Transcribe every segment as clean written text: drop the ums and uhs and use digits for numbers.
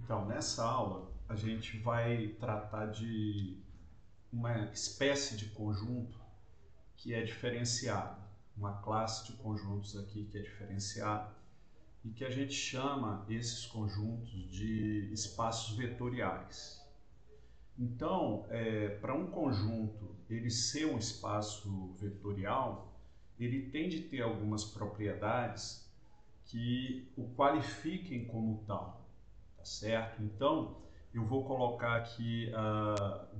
Então, nessa aula, a gente vai tratar de uma espécie de conjunto que é diferenciado, uma classe de conjuntos aqui que é diferenciada e que a gente chama esses conjuntos de espaços vetoriais. Então, para um conjunto ele ser um espaço vetorial, ele tem de ter algumas propriedades que o qualifiquem como tal. Tá certo? Então, eu vou colocar aqui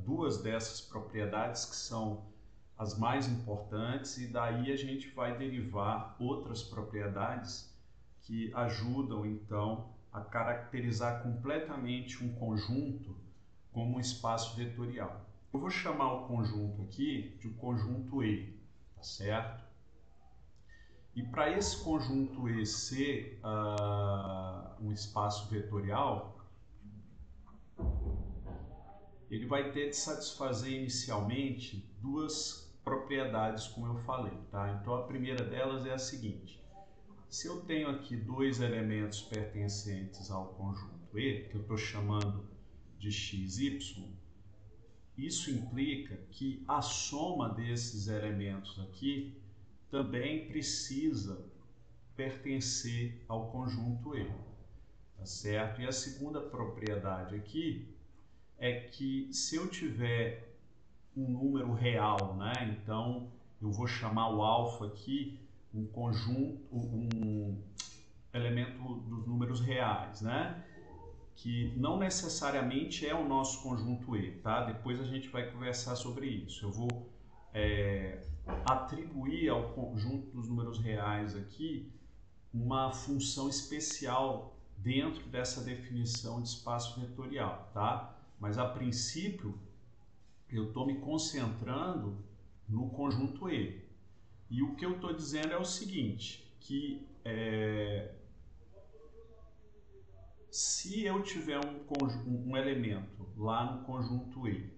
duas dessas propriedades que são as mais importantes e daí a gente vai derivar outras propriedades que ajudam, então, a caracterizar completamente um conjunto como um espaço vetorial. Eu vou chamar o conjunto aqui de um conjunto E, tá certo? E para esse conjunto E ser um espaço vetorial, ele vai ter de satisfazer inicialmente duas propriedades, como eu falei, tá? Então a primeira delas é a seguinte: se eu tenho aqui dois elementos pertencentes ao conjunto E, que eu estou chamando de x, y, isso implica que a soma desses elementos aqui também precisa pertencer ao conjunto E, tá certo? E a segunda propriedade aqui é que se eu tiver um número real, né? Então eu vou chamar o alfa aqui um conjunto, um elemento dos números reais, né? Que não necessariamente é o nosso conjunto E, tá? Depois a gente vai conversar sobre isso. Eu vou atribuir ao conjunto dos números reais aqui uma função especial dentro dessa definição de espaço vetorial, tá? Mas a princípio eu estou me concentrando no conjunto E. E o que eu estou dizendo é o seguinte, que se eu tiver um elemento lá no conjunto E,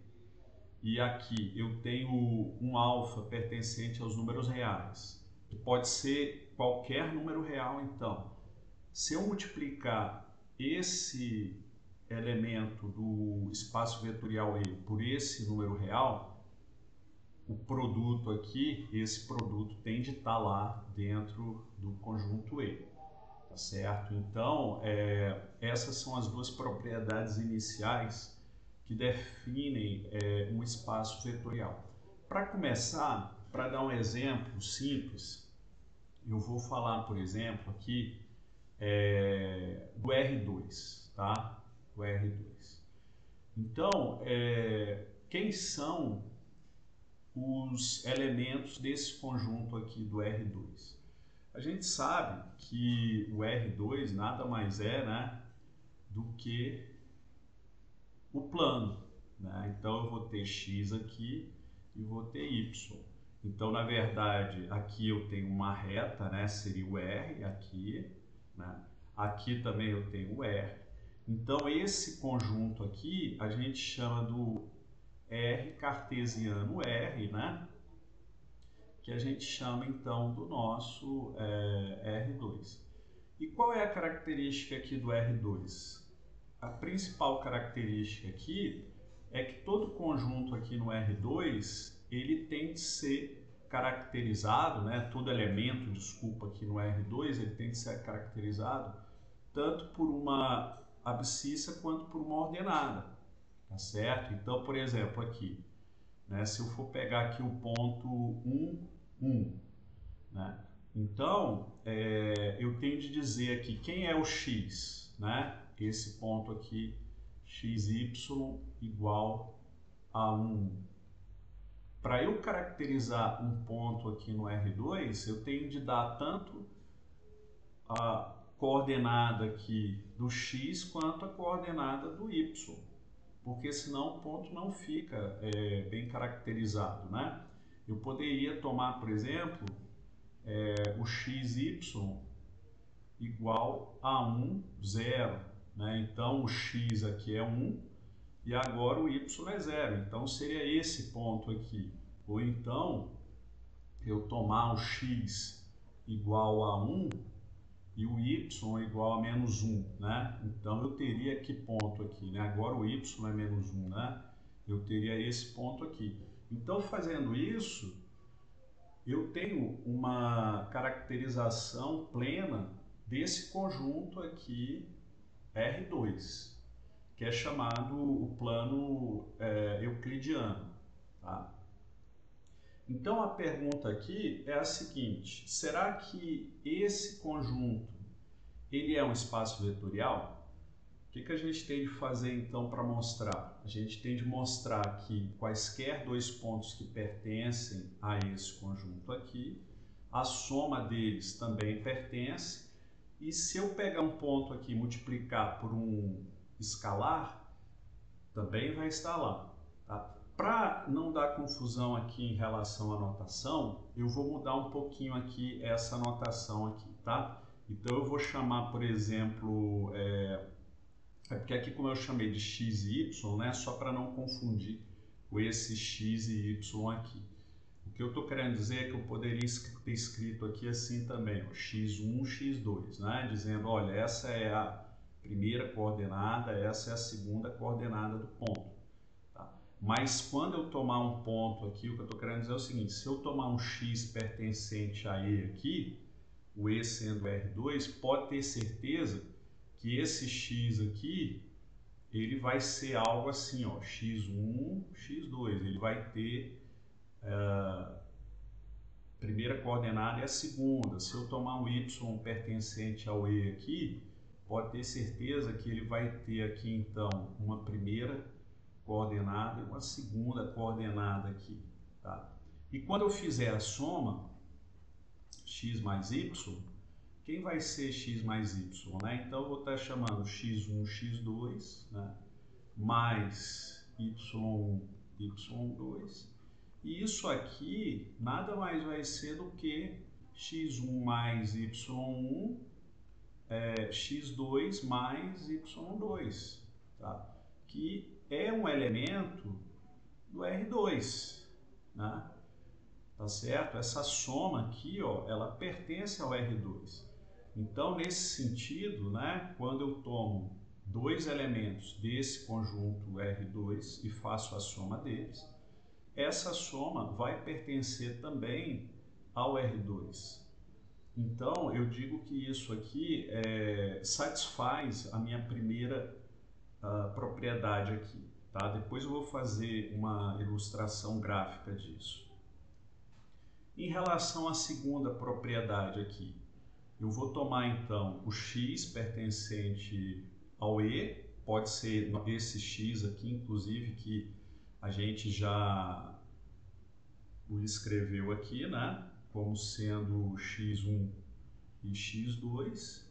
e aqui eu tenho um alfa pertencente aos números reais, que pode ser qualquer número real então, se eu multiplicar esse elemento do espaço vetorial E por esse número real, o produto aqui, esse produto tem de estar lá dentro do conjunto E, tá certo? Então, essas são as duas propriedades iniciais que definem um espaço vetorial. Para começar, para dar um exemplo simples, eu vou falar, por exemplo, aqui do R2, tá? O R2. Então, quem são os elementos desse conjunto aqui do R2? A gente sabe que o R2 nada mais é, né, do que o plano, né? Então eu vou ter x aqui e vou ter y. Então, na verdade, aqui eu tenho uma reta, né, seria o R aqui, né? Aqui também eu tenho o R. Então, esse conjunto aqui a gente chama do R cartesiano R, né? Que a gente chama então do nosso R2. E qual é a característica aqui do R2? A principal característica aqui é que todo conjunto aqui no R2 ele tem de ser caracterizado, né? Todo elemento, desculpa, aqui no R2 ele tem de ser caracterizado tanto por uma abscissa quanto por uma ordenada, tá certo? Então, por exemplo, aqui, né? Se eu for pegar aqui o ponto 1, 1, né? Então, eu tenho de dizer aqui quem é o x, né? Esse ponto aqui, xy igual a 1. Para eu caracterizar um ponto aqui no R2, eu tenho de dar tanto a coordenada aqui do x quanto a coordenada do y, porque senão o ponto não fica bem caracterizado, né? Eu poderia tomar, por exemplo, o xy igual a 1, 0, né? Então o x aqui é 1 e agora o y é 0, então seria esse ponto aqui. Ou então eu tomar o x igual a 1 e o y é igual a menos 1, né? Então eu teria que ponto aqui, né? Agora o y é menos 1, né? Eu teria esse ponto aqui. Então, fazendo isso, eu tenho uma caracterização plena desse conjunto aqui R2, que é chamado o plano euclidiano, tá? Então a pergunta aqui é a seguinte: será que esse conjunto ele é um espaço vetorial? O que a gente tem de fazer então para mostrar? A gente tem de mostrar que quaisquer dois pontos que pertencem a esse conjunto aqui, a soma deles também pertence, e se eu pegar um ponto aqui e multiplicar por um escalar, também vai estar lá, tá? Para não dar confusão aqui em relação à notação, eu vou mudar um pouquinho aqui essa notação aqui, tá? Então eu vou chamar, por exemplo, porque aqui como eu chamei de x e y, né, só para não confundir com esse x e y aqui. O que eu estou querendo dizer é que eu poderia ter escrito aqui assim também, ó, x1, x2, né, dizendo, olha, essa é a primeira coordenada, essa é a segunda coordenada do ponto. Tá? Mas quando eu tomar um ponto aqui, o que eu estou querendo dizer é o seguinte: se eu tomar um x pertencente a E aqui, o E sendo R2, pode ter certeza que esse x aqui, ele vai ser algo assim, ó, x1, x2, ele vai ter primeira coordenada e a segunda. Se eu tomar um y pertencente ao E aqui, pode ter certeza que ele vai ter aqui então uma primeira coordenada e uma segunda coordenada aqui, tá? E quando eu fizer a soma x mais y, quem vai ser x mais y, né? Então eu vou estar chamando x1, x2, né? Mais y1, y2, e isso aqui nada mais vai ser do que x1 mais y1 x2 mais y2, tá? Que é um elemento do R2, né? Tá certo? Essa soma aqui, ó, ela pertence ao R2. Então, nesse sentido, né, quando eu tomo dois elementos desse conjunto R2 e faço a soma deles, essa soma vai pertencer também ao R2. Então, eu digo que isso aqui satisfaz a minha primeira propriedade aqui, tá? Depois eu vou fazer uma ilustração gráfica disso. Em relação à segunda propriedade aqui, eu vou tomar então o x pertencente ao E, pode ser esse x aqui, inclusive, que a gente já o escreveu aqui, né? Como sendo x1 e x2.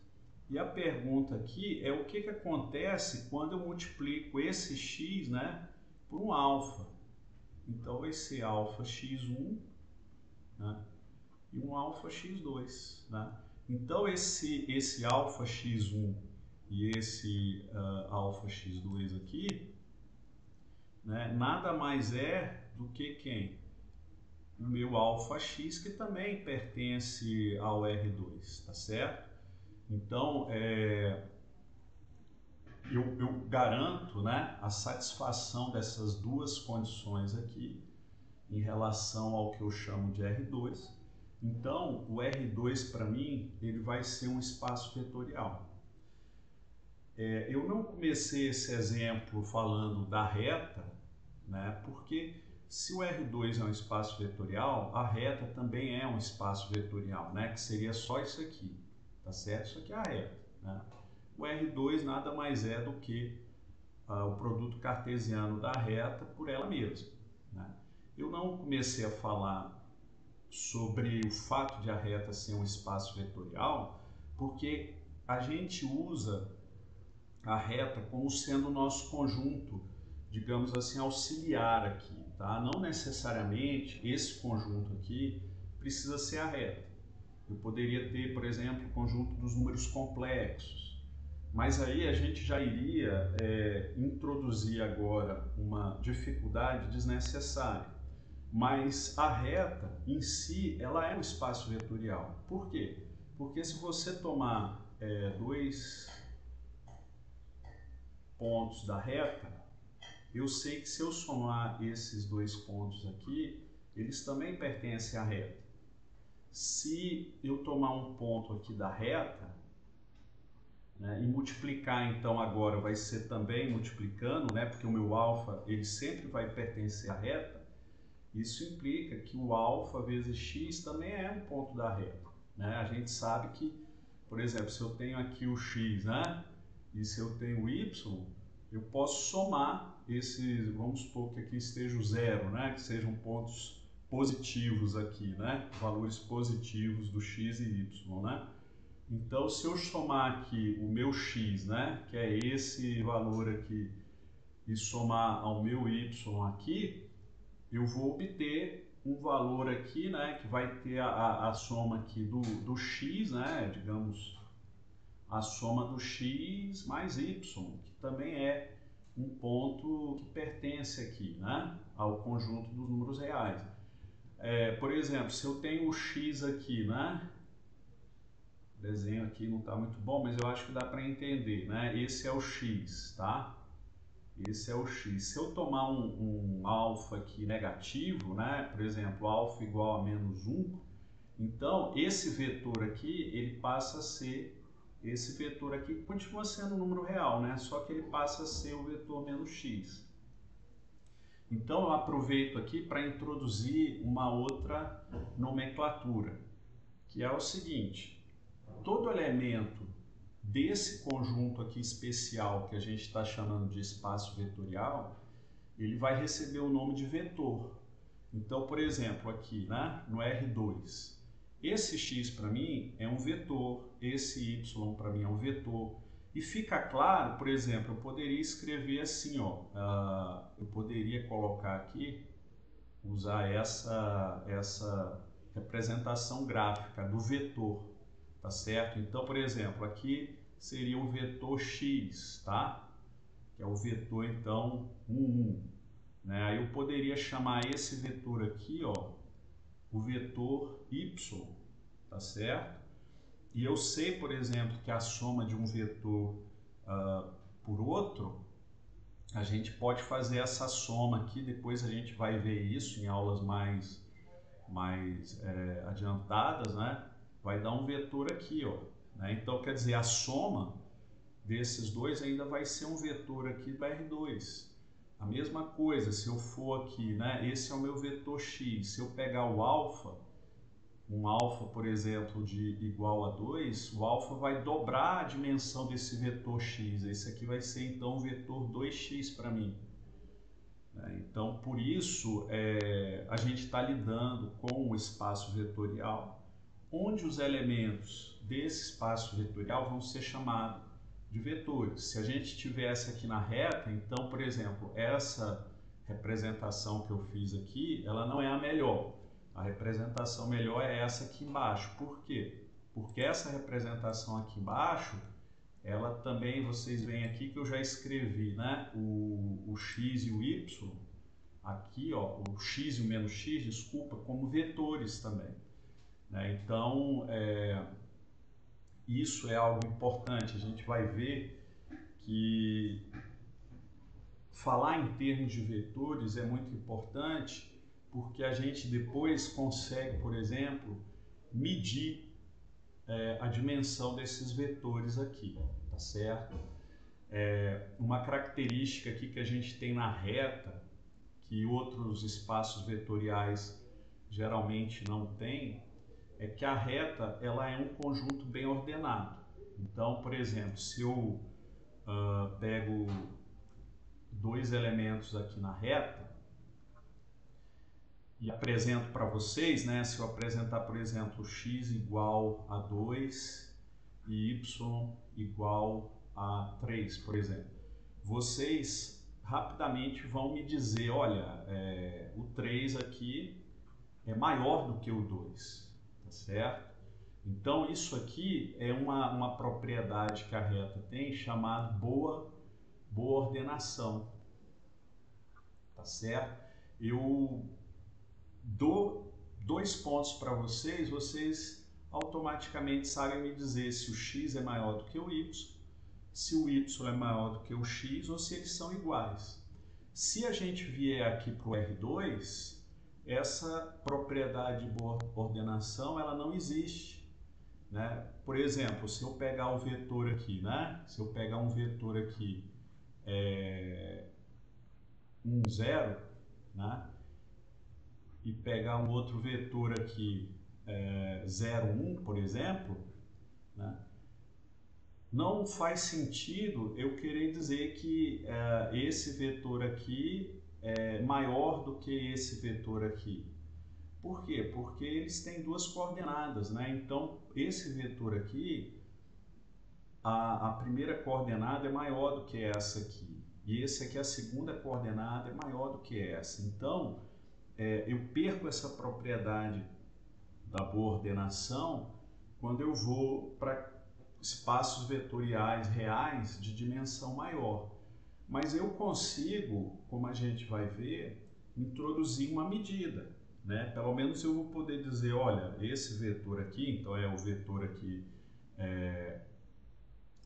E a pergunta aqui é o que acontece quando eu multiplico esse x, né, por um alfa. Então vai ser alfa x1, né, e um alfa x2. Né? Então esse alfa x1 e esse alfa x2 aqui, né, nada mais é do que quem? O meu alfa x, que também pertence ao R2, tá certo? Então, eu garanto, né, a satisfação dessas duas condições aqui em relação ao que eu chamo de R2. Então, o R2 para mim, ele vai ser um espaço vetorial. Eu não comecei esse exemplo falando da reta, né, porque se o R2 é um espaço vetorial, a reta também é um espaço vetorial, né, que seria só isso aqui, tá certo? Isso aqui é a reta, né? O R2 nada mais é do que o produto cartesiano da reta por ela mesma, né? Eu não comecei a falar sobre o fato de a reta ser um espaço vetorial porque a gente usa a reta como sendo o nosso conjunto, digamos assim, auxiliar aqui, tá? Não necessariamente esse conjunto aqui precisa ser a reta. Eu poderia ter, por exemplo, o conjunto dos números complexos, mas aí a gente já iria introduzir agora uma dificuldade desnecessária. Mas a reta em si, ela é um espaço vetorial. Por quê? Porque se você tomar dois pontos da reta, eu sei que se eu somar esses dois pontos aqui, eles também pertencem à reta. Se eu tomar um ponto aqui da reta, né, e multiplicar, então agora vai ser também multiplicando, né, porque o meu alfa ele sempre vai pertencer à reta, isso implica que o alfa vezes x também é um ponto da reta. Né? A gente sabe que, por exemplo, se eu tenho aqui o x, né, e se eu tenho o y, eu posso somar esses, vamos supor que aqui esteja o zero, né, que sejam pontos positivos aqui, né, valores positivos do x e y, né. Então, se eu somar aqui o meu x, né, que é esse valor aqui, e somar ao meu y aqui, eu vou obter um valor aqui, né, que vai ter a soma aqui do x, né, digamos, a soma do x mais y, que também é um ponto que pertence aqui, né, ao conjunto dos números reais. Por exemplo, se eu tenho o x aqui, né, o desenho aqui não está muito bom, mas eu acho que dá para entender, né? Esse é o x, tá? Esse é o x. Se eu tomar um alfa aqui negativo, né? Por exemplo, alfa igual a menos 1, então esse vetor aqui, ele passa a ser, esse vetor aqui continua sendo um número real, né? Só que ele passa a ser o vetor menos x. Então eu aproveito aqui para introduzir uma outra nomenclatura, que é o seguinte: todo elemento desse conjunto aqui especial que a gente está chamando de espaço vetorial, ele vai receber o nome de vetor. Então, por exemplo, aqui, né, no R2, esse x para mim é um vetor, esse y para mim é um vetor. E fica claro, por exemplo, eu poderia escrever assim, ó, eu poderia colocar aqui, usar essa representação gráfica do vetor. Tá certo? Então, por exemplo, aqui seria o vetor x, tá? Que é o vetor, então, 1, né? Aí eu poderia chamar esse vetor aqui, ó, o vetor y, tá certo? E eu sei, por exemplo, que a soma de um vetor por outro, a gente pode fazer essa soma aqui, depois a gente vai ver isso em aulas mais adiantadas, né? Vai dar um vetor aqui, ó. Né? Então, quer dizer, a soma desses dois ainda vai ser um vetor aqui da R2. A mesma coisa, se eu for aqui, né? Esse é o meu vetor x. Se eu pegar o alfa, um alfa, por exemplo, de igual a 2, o alfa vai dobrar a dimensão desse vetor x. Esse aqui vai ser, então, o vetor 2x para mim. Então, por isso, a gente está lidando com o espaço vetorial, onde os elementos desse espaço vetorial vão ser chamados de vetores. Se a gente tivesse aqui na reta, então, por exemplo, essa representação que eu fiz aqui, ela não é a melhor. A representação melhor é essa aqui embaixo. Por quê? Porque essa representação aqui embaixo, ela também, vocês veem aqui que eu já escrevi, né, o x e o y, aqui, ó, o x e o menos x, desculpa, como vetores também. Né? Então, isso é algo importante. A gente vai ver que falar em termos de vetores é muito importante, porque a gente depois consegue, por exemplo, medir a dimensão desses vetores aqui, tá certo? Uma característica aqui que a gente tem na reta, que outros espaços vetoriais geralmente não têm, é que a reta ela é um conjunto bem ordenado. Então, por exemplo, se eu pego dois elementos aqui na reta e apresento para vocês, né, se eu apresentar, por exemplo, x igual a 2 e y igual a 3, por exemplo, vocês rapidamente vão me dizer, olha, o 3 aqui é maior do que o 2, tá certo? Então, isso aqui é uma propriedade que a reta tem chamada boa ordenação, tá certo? Eu dou 2 pontos para vocês automaticamente sabe me dizer se o x é maior do que o y, se o y é maior do que o x ou se eles são iguais. Se a gente vier aqui para o R2, essa propriedade de boa ordenação ela não existe, né? Por exemplo, se eu pegar o vetor aqui, né? Se eu pegar um vetor aqui 1, 0, né? E pegar um outro vetor aqui 0, 1, por exemplo, né? Não faz sentido eu querer dizer que esse vetor aqui é maior do que esse vetor aqui. Por quê? Porque eles têm duas coordenadas, né? Então, esse vetor aqui, a primeira coordenada é maior do que essa aqui. E esse aqui, a segunda coordenada, é maior do que essa. Então, eu perco essa propriedade da boa ordenação quando eu vou para espaços vetoriais reais de dimensão maior. Mas eu consigo, como a gente vai ver, introduzir uma medida, né? Pelo menos eu vou poder dizer, olha, esse vetor aqui, então é o vetor aqui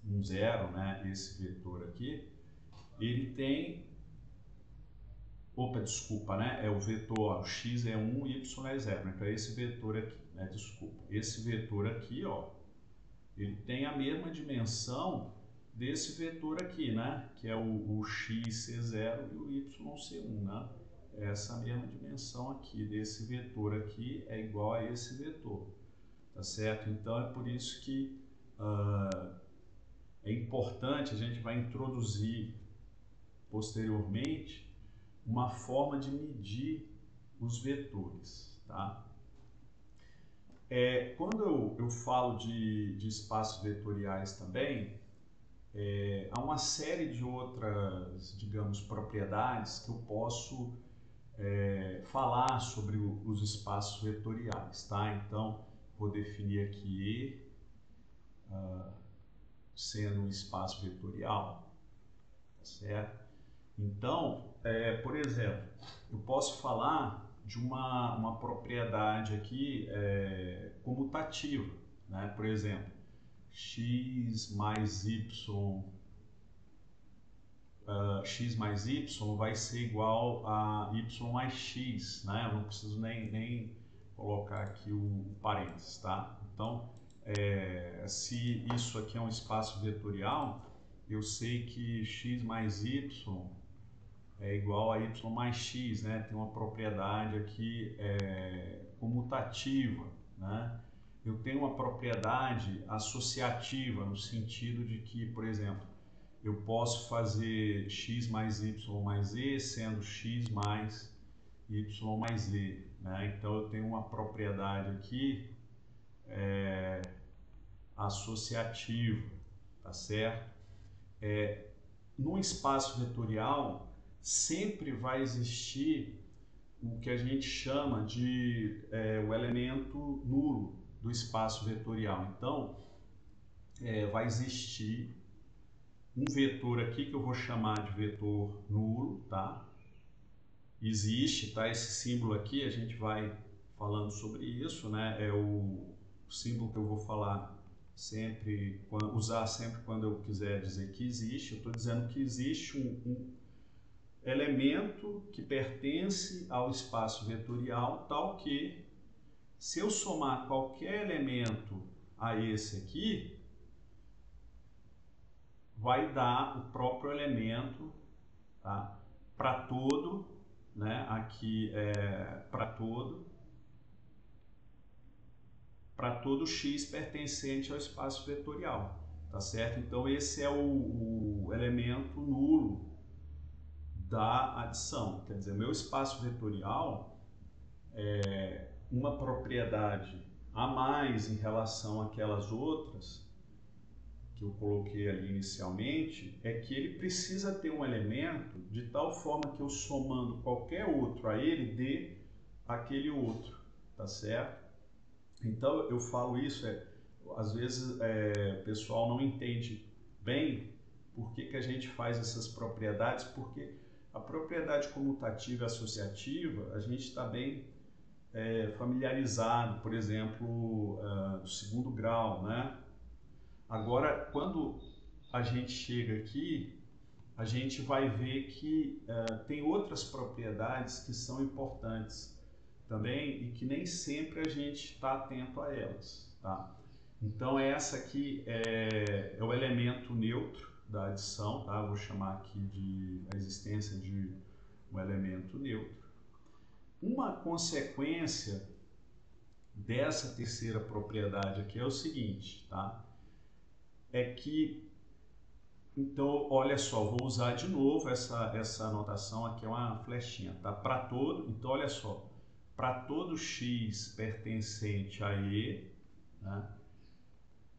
1, 0, né? Esse vetor aqui, ele tem... Opa, desculpa, né? É o vetor, ó, x é 1, y é 0, né? Então é esse vetor aqui, né? Desculpa. Esse vetor aqui, ó, ele tem a mesma dimensão desse vetor aqui, né? Que é o x ser 0 e o y ser 1, né? Essa mesma dimensão aqui desse vetor aqui é igual a esse vetor, tá certo? Então é por isso que é importante, a gente vai introduzir posteriormente uma forma de medir os vetores, tá? Quando eu falo de espaços vetoriais também, há uma série de outras, digamos, propriedades que eu posso falar sobre os espaços vetoriais, tá? Então, vou definir aqui E sendo um espaço vetorial, tá certo? Então, por exemplo, eu posso falar de uma propriedade aqui comutativa, né? Por exemplo, x mais y vai ser igual a y mais x, né? Eu não preciso nem colocar aqui o parênteses, tá? Então, se isso aqui é um espaço vetorial, eu sei que x mais y é igual a y mais x, né? Tem uma propriedade aqui comutativa, né? Eu tenho uma propriedade associativa, no sentido de que, por exemplo, eu posso fazer x mais y mais e sendo x mais y mais e, né? Então eu tenho uma propriedade aqui associativa, tá certo? No espaço vetorial sempre vai existir o que a gente chama de o elemento nulo do espaço vetorial. Então, vai existir um vetor aqui que eu vou chamar de vetor nulo, tá? Existe, tá? Esse símbolo aqui, a gente vai falando sobre isso, né? É o símbolo que eu vou falar sempre, usar sempre quando eu quiser dizer que existe. Eu estou dizendo que existe um elemento que pertence ao espaço vetorial, tal que, se eu somar qualquer elemento a esse aqui, vai dar o próprio elemento, tá? Para todo, né? Aqui para todo x pertencente ao espaço vetorial, tá certo? Então esse é o elemento nulo da adição, quer dizer, meu espaço vetorial é uma propriedade a mais em relação àquelas outras que eu coloquei ali inicialmente, é que ele precisa ter um elemento de tal forma que eu somando qualquer outro a ele dê aquele outro, tá certo? Então eu falo isso, às vezes o pessoal não entende bem por que a gente faz essas propriedades, porque a propriedade comutativa e associativa a gente está bem familiarizado, por exemplo, do segundo grau, né? Agora, quando a gente chega aqui, a gente vai ver que tem outras propriedades que são importantes também e que nem sempre a gente está atento a elas, tá? Então essa aqui é o elemento neutro da adição, tá? Vou chamar aqui de a existência de um elemento neutro. Uma consequência dessa terceira propriedade aqui é o seguinte, tá? É que, então, olha só, vou usar de novo essa anotação aqui, é uma flechinha, tá? Para todo, então olha só, para todo x pertencente a E, né,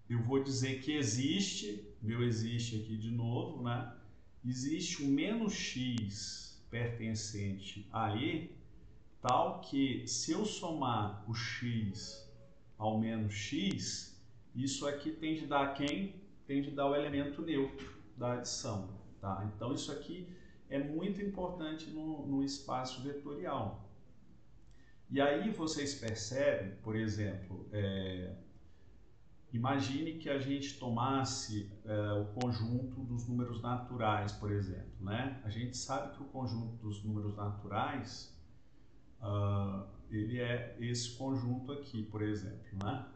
eu vou dizer que existe, meu existe aqui de novo, né? Existe um menos x pertencente a E, tal que se eu somar o x ao menos x, isso aqui tem de dar quem? Tem de dar o elemento neutro da adição, tá? Então isso aqui é muito importante no espaço vetorial. E aí vocês percebem, por exemplo, imagine que a gente tomasse o conjunto dos números naturais, por exemplo, né? A gente sabe que o conjunto dos números naturais ele é esse conjunto aqui, por exemplo, né?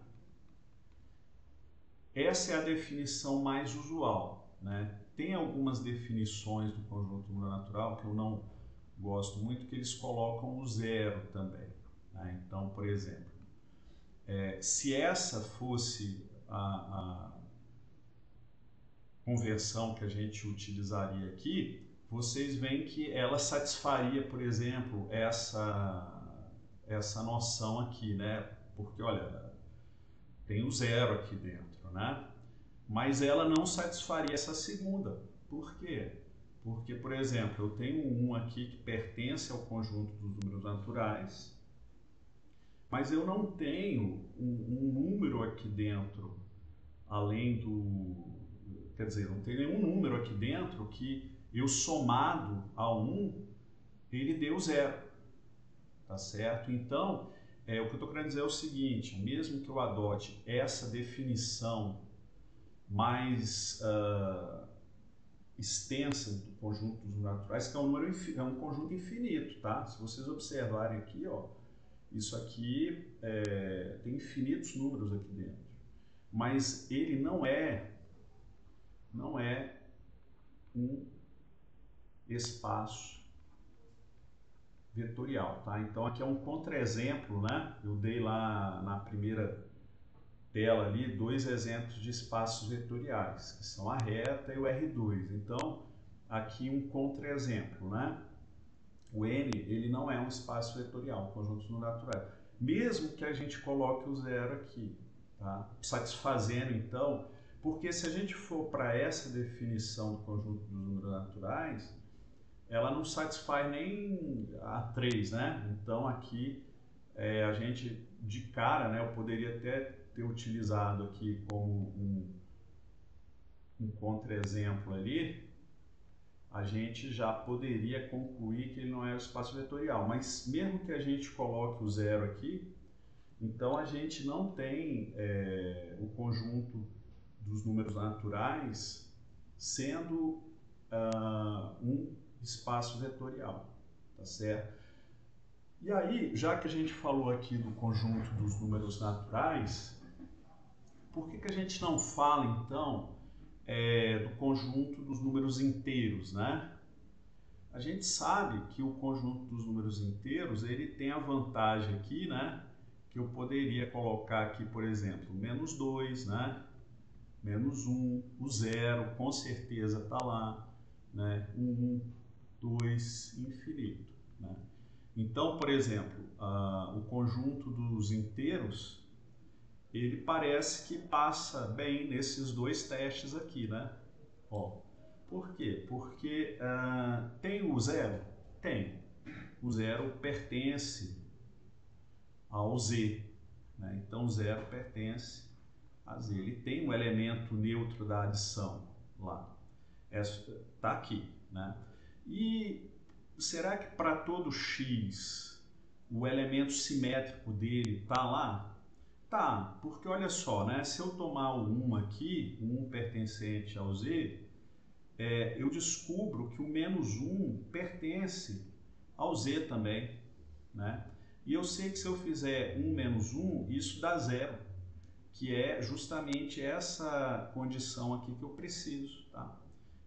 Essa é a definição mais usual, né? Tem algumas definições do conjunto número natural que eu não gosto muito, que eles colocam o zero também, né? Então, por exemplo, se essa fosse a conversão que a gente utilizaria aqui, vocês veem que ela satisfaria, por exemplo, essa noção aqui, né? Porque, olha, tem o zero aqui dentro, né? Mas ela não satisfaria essa segunda. Por quê? Porque, por exemplo, eu tenho um 1 aqui que pertence ao conjunto dos números naturais, mas eu não tenho um número aqui dentro, além do... Quer dizer, não tem nenhum número aqui dentro que eu somado a 1, ele deu zero, tá certo? Então, o que eu estou querendo dizer é o seguinte, mesmo que eu adote essa definição mais extensa do conjunto dos números naturais, que é um conjunto infinito, tá? Se vocês observarem aqui, ó, isso aqui tem infinitos números aqui dentro, mas ele não é um espaço vetorial, tá? Então aqui é um contra-exemplo, né? Eu dei lá na primeira tela ali dois exemplos de espaços vetoriais, que são a reta e o R2. Então, aqui um contra-exemplo, né? O N, ele não é um espaço vetorial, um conjunto número natural. Mesmo que a gente coloque o zero aqui, tá? Satisfazendo, então, porque se a gente for para essa definição do conjunto dos números naturais, ela não satisfaz nem a 3, né? Então, aqui, a gente, de cara, né, eu poderia até ter utilizado aqui como um contra-exemplo ali, a gente já poderia concluir que ele não é o espaço vetorial. Mas mesmo que a gente coloque o zero aqui, então a gente não tem o conjunto dos números naturais sendo um espaço vetorial, tá certo? E aí, já que a gente falou aqui do conjunto dos números naturais, por que a gente não fala, então, do conjunto dos números inteiros, né? A gente sabe que o conjunto dos números inteiros, ele tem a vantagem aqui, né? Que eu poderia colocar aqui, por exemplo, menos 2, né? Menos 1, o zero, com certeza está lá, né? 1, 2, infinito, né? Então, por exemplo, o conjunto dos inteiros, ele parece que passa bem nesses dois testes aqui, né? Ó, por quê? Porque tem o zero? Tem. O zero pertence ao Z, né? Então, o zero pertence a Z. Ele tem um elemento neutro da adição lá. Está aqui, né? E será que para todo x o elemento simétrico dele está lá? Tá, porque olha só, né? Se eu tomar o 1 aqui, o 1 pertencente ao z, eu descubro que o menos 1 pertence ao z também, né? E eu sei que se eu fizer 1 menos 1, isso dá 0, que é justamente essa condição aqui que eu preciso, tá?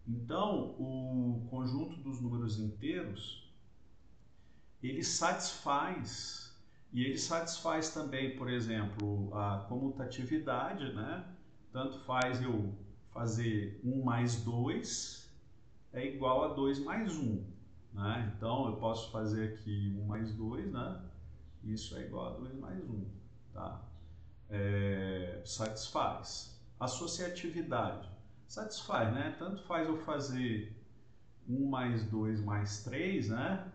Então, o conjunto dos números inteiros, ele satisfaz, e ele satisfaz também, por exemplo, a comutatividade, né? Tanto faz eu fazer 1 mais 2 é igual a 2 mais 1, né? Então, eu posso fazer aqui 1 mais 2, né? Isso é igual a 2 mais 1, tá? Satisfaz. Associatividade. Satisfaz, né? Tanto faz eu fazer 1 mais 2 mais 3, né?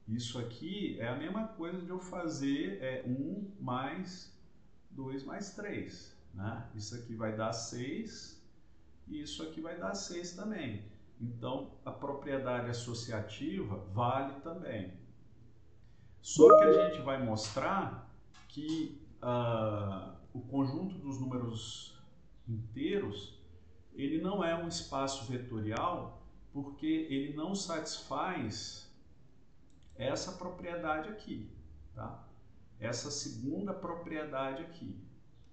Isso aqui é a mesma coisa de eu fazer 1 mais 2 mais 3, né? Isso aqui vai dar 6 e isso aqui vai dar 6 também. Então, a propriedade associativa vale também. Só que a gente vai mostrar que o conjunto dos números inteiros, ele não é um espaço vetorial porque ele não satisfaz essa propriedade aqui, tá? Essa segunda propriedade aqui,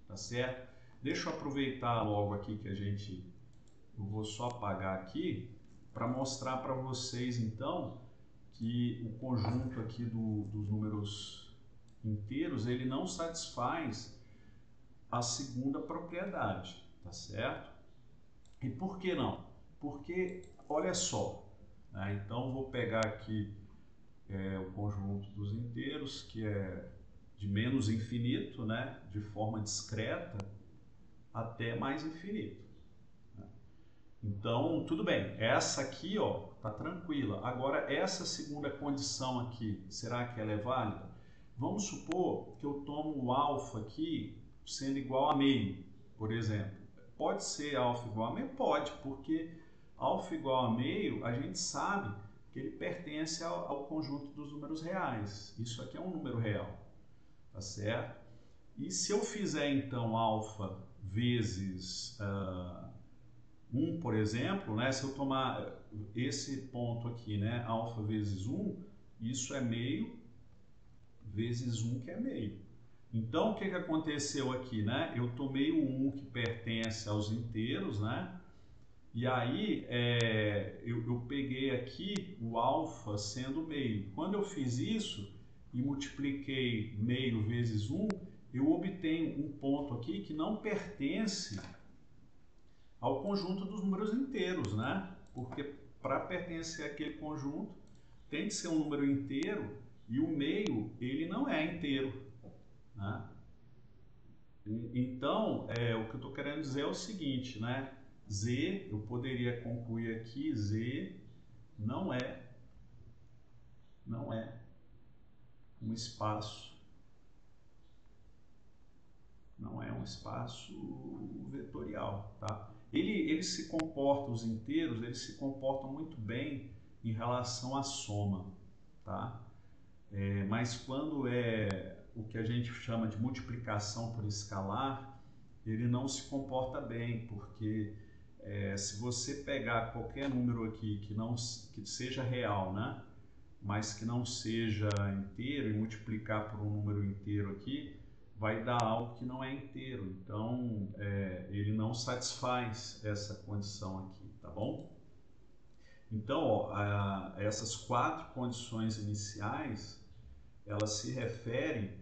tá certo? Deixa eu aproveitar logo aqui que eu vou só apagar aqui para mostrar para vocês então que o conjunto aqui dos números inteiros, ele não satisfaz a segunda propriedade, tá certo? E por que não? Porque, olha só, né? Então vou pegar aqui o conjunto dos inteiros, que é de menos infinito, né? De forma discreta, até mais infinito. Então, tudo bem, essa aqui, ó, tá tranquila. Agora, essa segunda condição aqui, será que ela é válida? Vamos supor que eu tomo o alfa aqui sendo igual a meio, por exemplo. Pode ser alfa igual a meio? Pode, porque alfa igual a meio, a gente sabe que ele pertence ao conjunto dos números reais. Isso aqui é um número real, tá certo? E se eu fizer, então, alfa vezes 1, por exemplo, né? Se eu tomar esse ponto aqui, né? Alfa vezes 1, isso é meio vezes 1, que é meio. Então, o que aconteceu aqui, né? Eu tomei o 1 que pertence aos inteiros, né? E aí, eu peguei aqui o alfa sendo meio. Quando eu fiz isso e multipliquei meio vezes 1, eu obtenho um ponto aqui que não pertence ao conjunto dos números inteiros, né? Porque para pertencer àquele conjunto tem que ser um número inteiro e o meio ele não é inteiro, né? Então, o que eu estou querendo dizer é o seguinte, né? Z, eu poderia concluir aqui, Z não é um espaço, não é um espaço vetorial, tá? Ele se comporta, os inteiros, eles se comportam muito bem em relação à soma, tá? Mas quando é o que a gente chama de multiplicação por escalar, ele não se comporta bem, porque se você pegar qualquer número aqui que seja real, né? Mas que não seja inteiro e multiplicar por um número inteiro aqui, vai dar algo que não é inteiro. Então, ele não satisfaz essa condição aqui, tá bom? Então, ó, essas 4 condições iniciais, elas se referem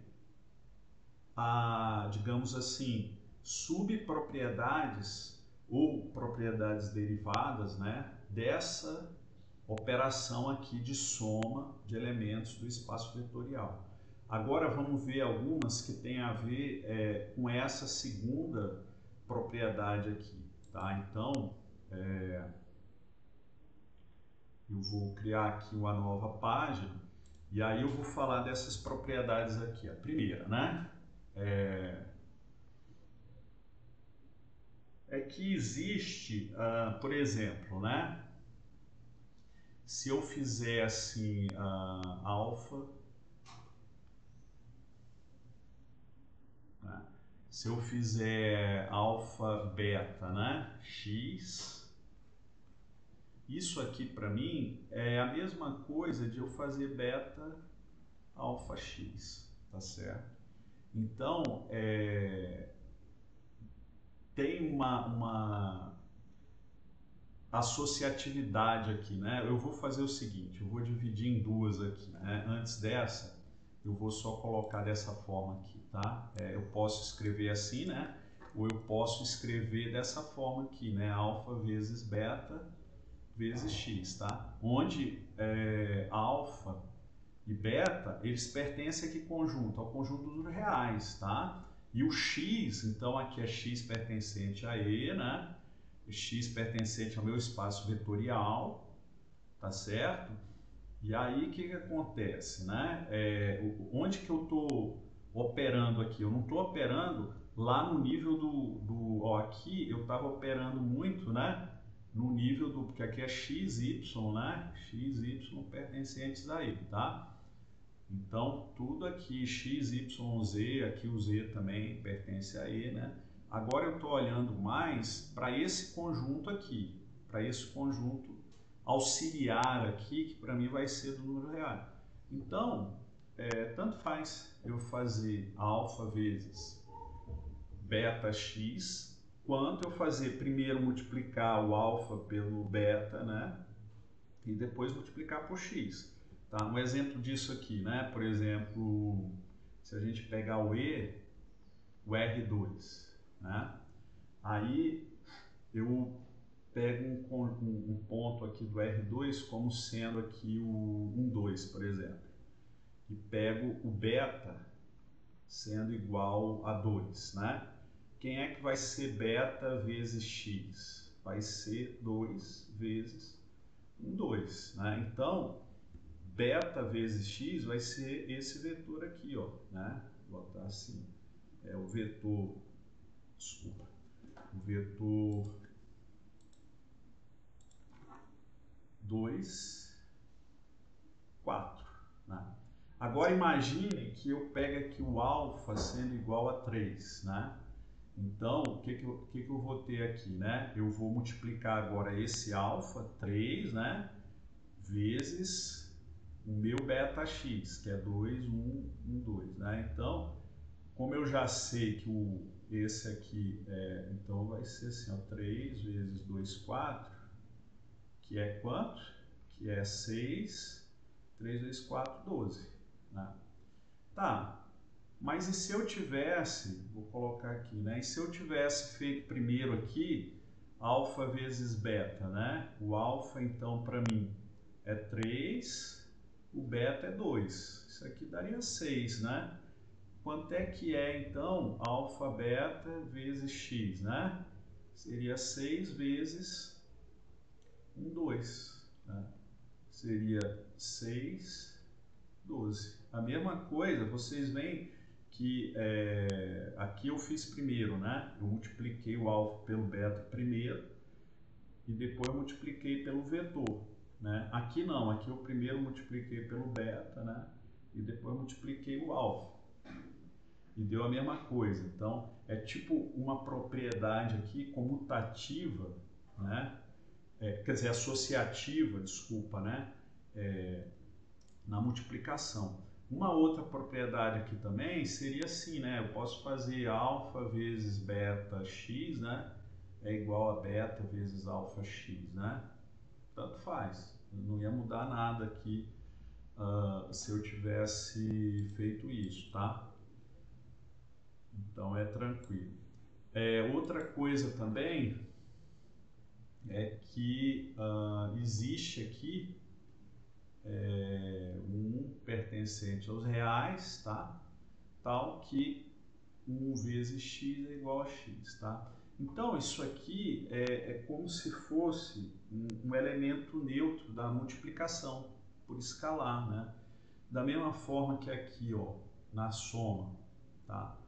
a, digamos assim, subpropriedades ou propriedades derivadas, né, dessa operação aqui de soma de elementos do espaço vetorial. Agora vamos ver algumas que têm a ver com essa segunda propriedade aqui, tá? Então, eu vou criar aqui uma nova página e aí eu vou falar dessas propriedades aqui. A primeira, né? É que existe, por exemplo, né? Se eu fizer assim, alfa Se eu fizer alfa, beta, né? X, isso aqui para mim é a mesma coisa de eu fazer beta, alfa, x, tá certo? Então, tem uma associatividade aqui, né? Eu vou fazer o seguinte, eu vou dividir em duas aqui, né? Antes dessa, eu vou só colocar dessa forma aqui, tá? Eu posso escrever assim, né? Ou eu posso escrever dessa forma aqui, né? Alfa vezes beta vezes x, tá? Onde alfa e beta, eles pertencem a que conjunto? Ao conjunto dos reais, tá? E o x, então aqui é x pertencente a E, né? X pertencente ao meu espaço vetorial, tá certo? E aí o que acontece, né? Onde que eu estou operando aqui? Eu não estou operando lá no nível ó, aqui eu estava operando muito, né? No nível porque aqui é x, y, né? X, y pertencentes a ele, tá? Então, tudo aqui, x, y, z, aqui o z também pertence a E, né? Agora eu estou olhando mais para esse conjunto aqui, para esse conjunto auxiliar aqui, que para mim vai ser do número real. Então, tanto faz eu fazer alfa vezes beta x, quanto eu fazer primeiro multiplicar o alfa pelo beta, né? E depois multiplicar por x. Tá? Um exemplo disso aqui, né? Por exemplo, se a gente pegar o R2, né? Aí eu pego um ponto aqui do R2 como sendo aqui o 2, por exemplo. E pego o beta sendo igual a 2, né? Quem é que vai ser beta vezes x? Vai ser 2 vezes 2, né? Então, beta vezes x vai ser esse vetor aqui, ó, né? Vou botar assim, o vetor, desculpa, o vetor 2, 4, né? Agora imagine que eu pego aqui o alfa sendo igual a 3, né? Então, o que eu vou ter aqui, né? Eu vou multiplicar agora esse alfa, 3, né? Vezes o meu beta x, que é 2, 1, 1, 2, né? Então, como eu já sei que esse aqui então vai ser assim, ó, 3 vezes 2, 4, que é quanto? Que é 6, 3 vezes 4, 12, né? Tá, mas e se eu tivesse, vou colocar aqui, né? E se eu tivesse feito primeiro aqui, alfa vezes beta, né? O alfa, então, para mim, é 3, o beta é 2. Isso aqui daria 6, né? Quanto é que é, então, alfa, beta vezes x, né? Seria 6 vezes 1, 2, né? Seria 6, 12. A mesma coisa, vocês veem que aqui eu fiz primeiro, né? Eu multipliquei o alfa pelo beta primeiro e depois eu multipliquei pelo vetor, né? Aqui não, aqui eu primeiro multipliquei pelo beta, né? E depois multipliquei o alfa. E deu a mesma coisa. Então, é tipo uma propriedade aqui comutativa, né? Quer dizer, associativa, desculpa, né? Na multiplicação. Uma outra propriedade aqui também seria assim, né? Eu posso fazer alfa vezes beta x, né? É igual a beta vezes alfa x, né? Tanto faz. Não ia mudar nada aqui se eu tivesse feito isso, tá? Então é tranquilo. Outra coisa também é que existe aqui um pertencente aos reais, tá? Tal que 1 vezes x é igual a x, tá? Então isso aqui é como se fosse um elemento neutro da multiplicação por escalar, né? Da mesma forma que aqui, ó, na soma, tá?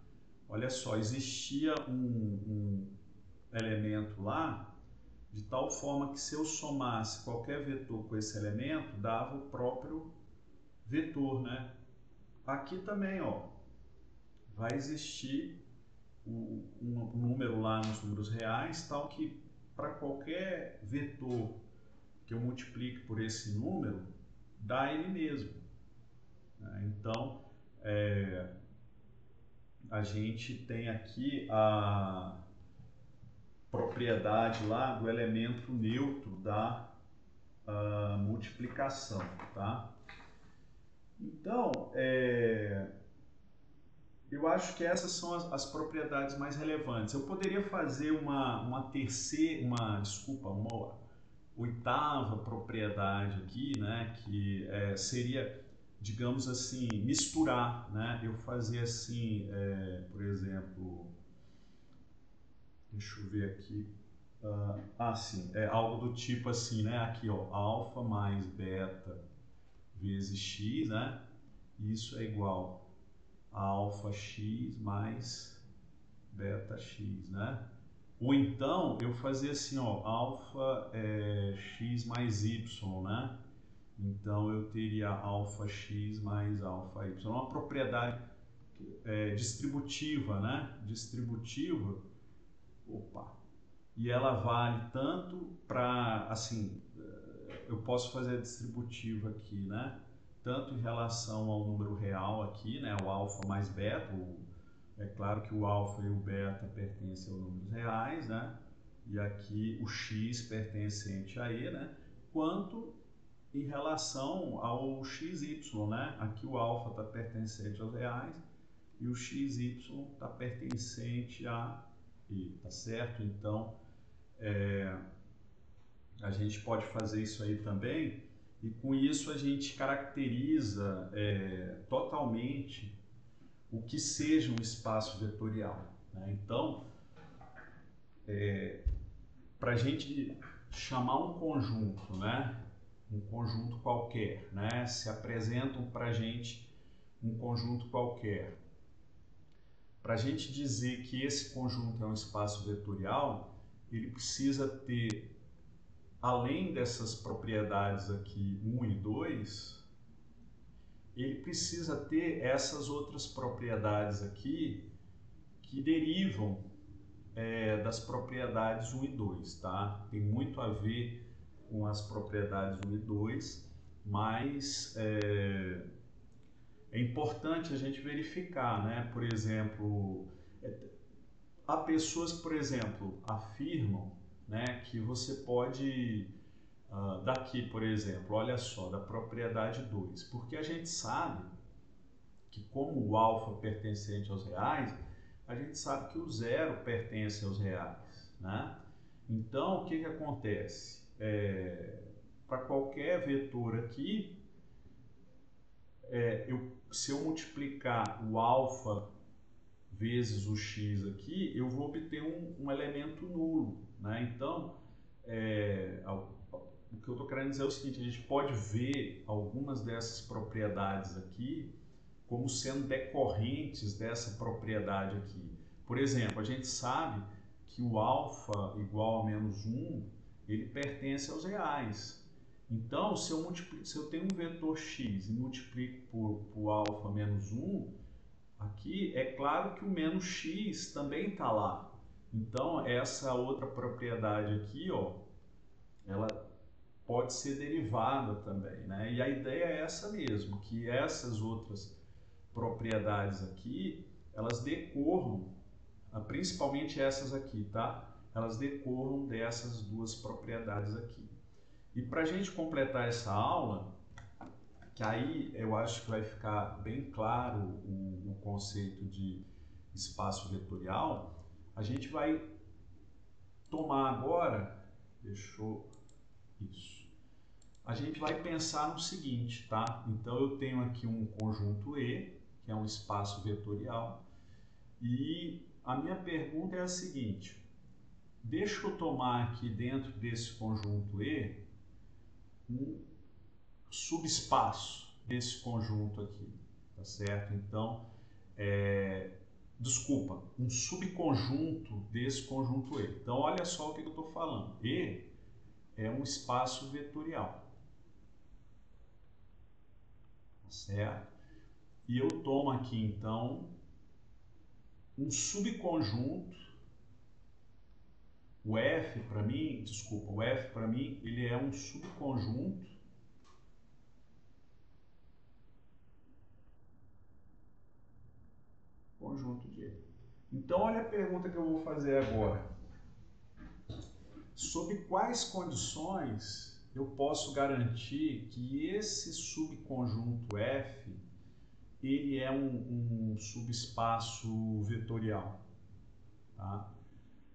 Olha só, existia um elemento lá, de tal forma que se eu somasse qualquer vetor com esse elemento, dava o próprio vetor, né? Aqui também, ó, vai existir um número lá nos números reais, tal que para qualquer vetor que eu multiplique por esse número, dá ele mesmo. Né? Então, a gente tem aqui a propriedade lá do elemento neutro da multiplicação, tá? Então, eu acho que essas são as propriedades mais relevantes. Eu poderia fazer uma oitava propriedade aqui, né, que seria, digamos assim, misturar, né? Eu fazer assim, por exemplo, deixa eu ver aqui, sim, é algo do tipo assim, né? Aqui, ó, alfa mais beta vezes x, né? Isso é igual a alfa x mais beta x, né? Ou então eu fazia assim, ó, alfa x mais y, né? Então eu teria alfa x mais alfa y. É uma propriedade distributiva, né? Distributiva, e ela vale tanto para, assim, eu posso fazer a distributiva aqui, né? Tanto em relação ao número real aqui, né? O alfa mais beta, é claro que o alfa e o beta pertencem aos números reais, né? E aqui o x pertencente a e, né? Quanto em relação ao xy, né? Aqui o alfa está pertencente aos reais e o xy está pertencente a e, tá certo? Então, a gente pode fazer isso aí também e com isso a gente caracteriza totalmente o que seja um espaço vetorial, né? Então, para a gente chamar um conjunto, né? Um conjunto qualquer, né? Se apresentam para a gente um conjunto qualquer. Para a gente dizer que esse conjunto é um espaço vetorial, ele precisa ter, além dessas propriedades aqui 1 e 2, ele precisa ter essas outras propriedades aqui que derivam das propriedades 1 e 2, tá? Tem muito a ver com as propriedades 1 e 2, mas é importante a gente verificar, né? Por exemplo, há pessoas que, por exemplo, afirmam, né, que você pode, daqui, por exemplo, olha só, da propriedade 2, porque a gente sabe que como o alfa pertencente aos reais, a gente sabe que o zero pertence aos reais, né? Então, o que acontece? Para qualquer vetor aqui, se eu multiplicar o alfa vezes o x aqui, eu vou obter um elemento nulo, né? Então, o que eu estou querendo dizer é o seguinte, a gente pode ver algumas dessas propriedades aqui como sendo decorrentes dessa propriedade aqui. Por exemplo, a gente sabe que o alfa igual a menos 1, ele pertence aos reais. Então, se eu tenho um vetor x e multiplico por alfa menos 1, aqui é claro que o menos x também está lá. Então, essa outra propriedade aqui, ó, ela pode ser derivada também, né? E a ideia é essa mesmo, que essas outras propriedades aqui, elas decorram, principalmente essas aqui, tá? Elas decorram dessas duas propriedades aqui. E para a gente completar essa aula, que aí eu acho que vai ficar bem claro o conceito de espaço vetorial, a gente vai tomar agora, a gente vai pensar no seguinte, tá? Então eu tenho aqui um conjunto E, que é um espaço vetorial, e a minha pergunta é a seguinte: deixa eu tomar aqui dentro desse conjunto E um subespaço desse conjunto aqui, tá certo? Então, um subconjunto desse conjunto E. Então, olha só o que eu estou falando. E é um espaço vetorial, tá certo? E eu tomo aqui, então, um subconjunto, o F para mim, desculpa, o F para mim, ele é um subconjunto de E. Então, olha a pergunta que eu vou fazer agora. Sob quais condições eu posso garantir que esse subconjunto F ele é um subespaço vetorial? Tá?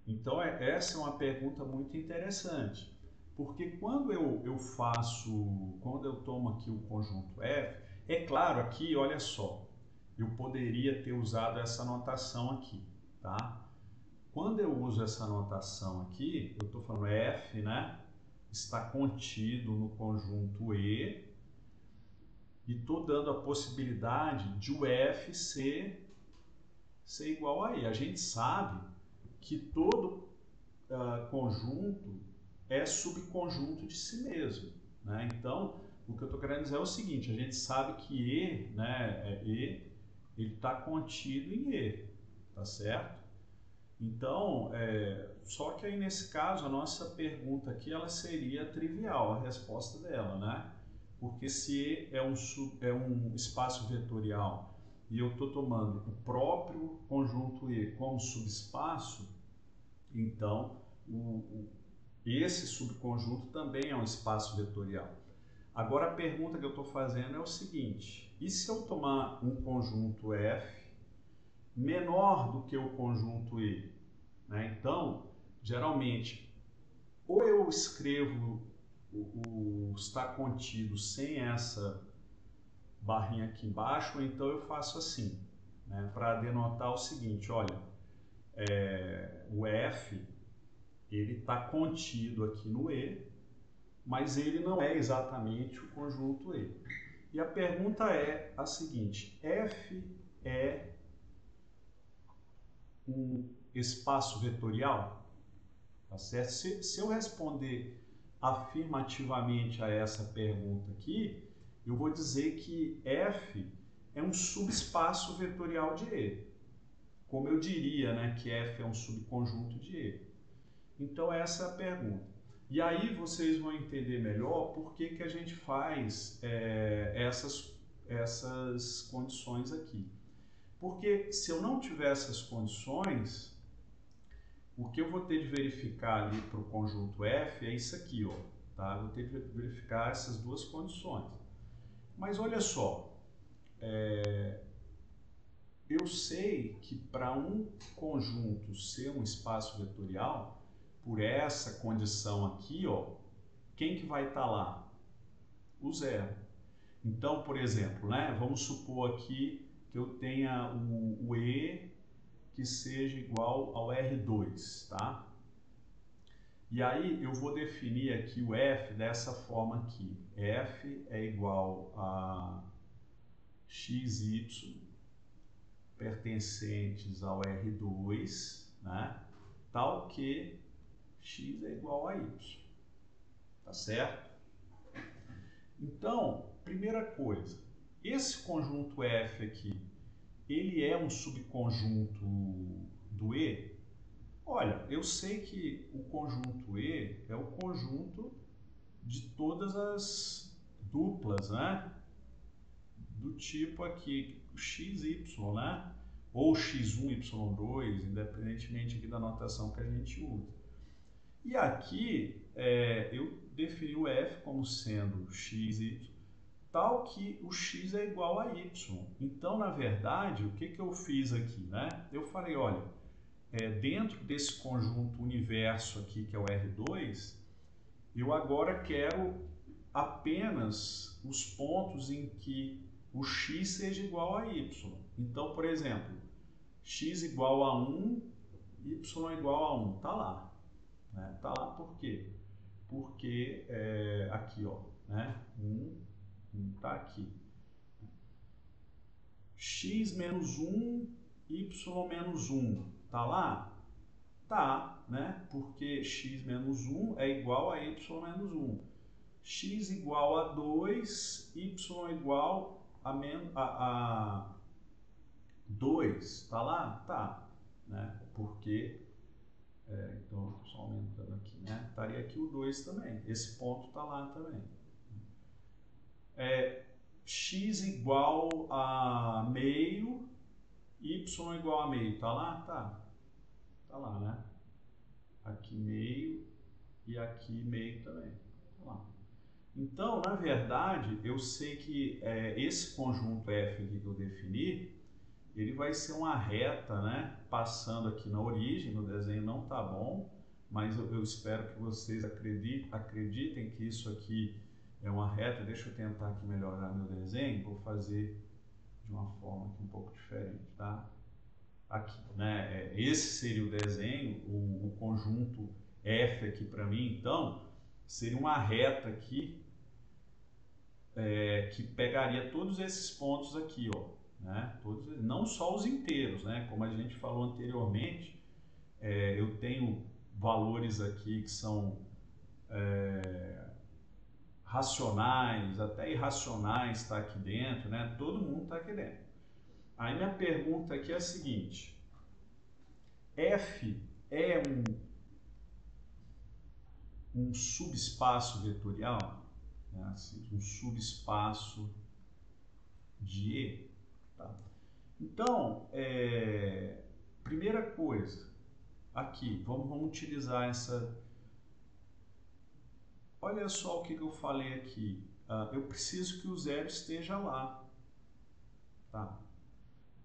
Então, essa é uma pergunta muito interessante, porque quando quando eu tomo aqui o conjunto F, é claro, aqui, olha só, eu poderia ter usado essa notação aqui, tá? Quando eu uso essa notação aqui, eu estou falando F, né? Está contido no conjunto E e estou dando a possibilidade de o F ser igual a E. A gente sabe que todo conjunto é subconjunto de si mesmo, né? Então, o que eu estou querendo dizer é o seguinte, a gente sabe que E, né, ele está contido em E, tá certo? Então, só que aí nesse caso, a nossa pergunta aqui, ela seria trivial, a resposta dela, né? Porque se E é um espaço vetorial e eu estou tomando o próprio conjunto E como subespaço, então esse subconjunto também é um espaço vetorial. Agora a pergunta que eu estou fazendo é o seguinte, e se eu tomar um conjunto F menor do que o conjunto E? Né? Então, geralmente, ou eu escrevo o está contido sem essa barrinha aqui embaixo, ou então eu faço assim, né? Para denotar o seguinte, olha, o F ele está contido aqui no E, mas ele não é exatamente o conjunto E. E a pergunta é a seguinte, F é um espaço vetorial? Tá certo? Se eu responder afirmativamente a essa pergunta aqui, eu vou dizer que F é um subespaço vetorial de E. Como eu diria, né, que F é um subconjunto de E. Então essa é a pergunta. E aí vocês vão entender melhor por que a gente faz essas condições aqui. Porque se eu não tiver essas condições, o que eu vou ter de verificar ali para o conjunto F é isso aqui, ó, tá? Eu vou ter de verificar essas duas condições. Mas olha só, eu sei que para um conjunto ser um espaço vetorial, por essa condição aqui, ó, quem que vai estar lá? O zero. Então, por exemplo, né, vamos supor aqui que eu tenha o E que seja igual ao R2, tá? E aí eu vou definir aqui o F dessa forma aqui. F é igual a xy pertencentes ao R2, né? Tal que x é igual a y. Tá certo? Então, primeira coisa, esse conjunto F aqui, ele é um subconjunto do E? Olha, eu sei que o conjunto E é o conjunto de todas as duplas, né? Do tipo aqui, xy, né? Ou x1, y2, independentemente aqui da notação que a gente usa. E aqui eu defini o f como sendo xy, tal que o x é igual a y. Então, na verdade, o que eu fiz aqui, né? Eu falei, olha, dentro desse conjunto universo aqui, que é o R2, eu agora quero apenas os pontos em que o x seja igual a y. Então, por exemplo, x igual a 1, y igual a 1, está lá. Né? Tá lá por quê? Porque aqui, ó, né? 1 está aqui. X menos 1, y menos 1, tá lá? Tá, né? Porque x menos 1 é igual a y menos 1. X igual a 2, y igual a 2, tá lá? Tá. né? Porque, então, só aumentando aqui, né? Estaria aqui o 2 também. Esse ponto está lá também. X igual a meio, y igual a meio. Tá lá? Tá. Tá lá, né? Aqui meio e aqui meio também. Tá lá. Então, na verdade, eu sei que esse conjunto F aqui que eu defini, ele vai ser uma reta, né? Passando aqui na origem, no desenho não tá bom, mas eu espero que vocês acreditem que isso aqui é uma reta. Deixa eu tentar aqui melhorar meu desenho, vou fazer de uma forma aqui um pouco diferente, tá? Aqui, né? Esse seria o desenho, o conjunto F aqui para mim, então, seria uma reta aqui que pegaria todos esses pontos aqui, ó, né? Todos, não só os inteiros, né? Como a gente falou anteriormente, eu tenho valores aqui que são racionais, até irracionais, está aqui dentro, né? Todo mundo está aqui dentro. Aí minha pergunta aqui é a seguinte: F é um subespaço vetorial, né? Assim, um subespaço de E, tá? Então, primeira coisa, aqui, vamos utilizar essa. Olha só o que eu falei aqui. Eu preciso que o zero esteja lá, tá?